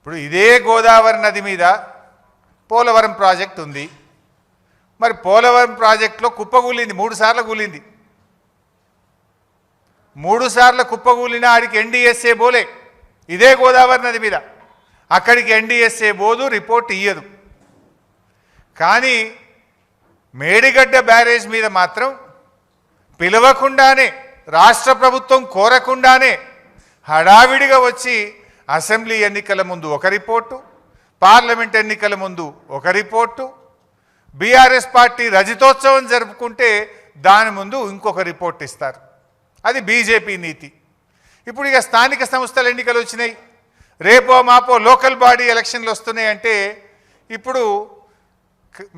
ఇప్పుడు ఇదే గోదావరి నది మీద పోలవరం ప్రాజెక్ట్ ఉంది. మరి పోలవరం ప్రాజెక్టులో కుప్పగూలింది, 3 సార్లు కూలింది. 3 సార్లు కుప్పగూలిన ఆడికి ఎన్డీఎస్ఏ బోలే. ఇదే గోదావరి నది మీద అక్కడికి ఎన్డీఎస్ఏ బోదు, రిపోర్ట్ ఇయ్యదు. కానీ మేడిగడ్డ బ్యారేజ్ మీద మాత్రం పిలవకుండానే, రాష్ట్ర ప్రభుత్వం కోరకుండానే హడావిడిగా వచ్చి అసెంబ్లీ ఎన్నికల ముందు ఒక రిపోర్టు, పార్లమెంట్ ఎన్నికల ముందు ఒక రిపోర్టు, బీఆర్ఎస్ పార్టీ రజతోత్సవం జరుపుకుంటే దాని ముందు ఇంకొక రిపోర్ట్ ఇస్తారు. అది బీజేపీ నీతి. ఇప్పుడు ఇక స్థానిక సంస్థల ఎన్నికలు వచ్చినాయి, రేపో మాపో లోకల్ బాడీ ఎలక్షన్లు వస్తున్నాయంటే ఇప్పుడు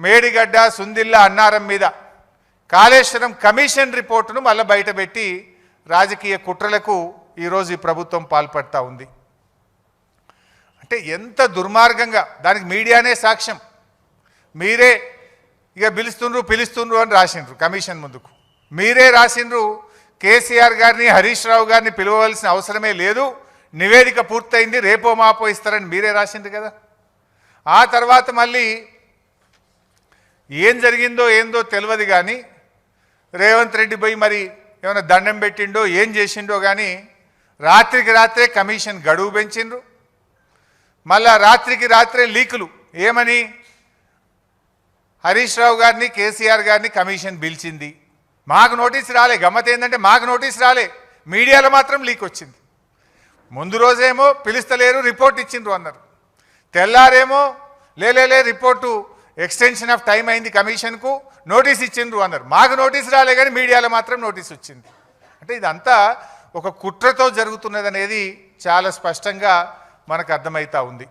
మేడిగడ్డ, సుందిల్లా, అన్నారం మీద కాళేశ్వరం కమిషన్ రిపోర్టును మళ్ళీ బయటపెట్టి రాజకీయ కుట్రలకు ఈరోజు ఈ ప్రభుత్వం పాల్పడతా ఉంది. అంటే ఎంత దుర్మార్గంగా, దానికి మీడియానే సాక్ష్యం. మీరే ఇక పిలుస్తుండ్రు అని రాసిండ్రు కమిషన్ ముందుకు. మీరే రాసిండ్రు కేసీఆర్ గారిని, హరీష్ రావు గారిని పిలవవలసిన అవసరమే లేదు, నివేదిక పూర్తయింది, రేపో మాపో ఇస్తారని మీరే రాసిండ్రు కదా. ఆ తర్వాత మళ్ళీ ఏం జరిగిందో ఏందో తెలియదు కానీ రేవంత్ రెడ్డి పోయి మరి ఏమైనా దండం పెట్టిండో ఏం చేసిండో కానీ రాత్రికి రాత్రే కమిషన్ గడువు పెంచిండ్రు. మళ్ళా రాత్రికి రాత్రే లీకులు. ఏమని? హరీష్ రావు గారిని, కేసీఆర్ గారిని కమిషన్ పిలిచింది, మాకు నోటీస్ రాలే. గమ్మత్ ఏంటంటే మాకు నోటీస్ రాలే, మీడియాలో మాత్రం లీక్ వచ్చింది. ముందు రోజేమో పిలుస్తలేరు, రిపోర్ట్ ఇచ్చిండ్రు అన్నారు. తెల్లారేమో లే రిపోర్టు ఎక్స్టెన్షన్ ఆఫ్ టైం అయింది, కమిషన్కు నోటీస్ ఇచ్చిండ్రు అన్నారు. మాకు నోటీస్ రాలే కానీ మీడియాలో మాత్రం నోటీస్ వచ్చింది. అంటే ఇదంతా ఒక కుట్రతో జరుగుతున్నది అనేది చాలా స్పష్టంగా మనకు అర్థమవుతా ఉంది.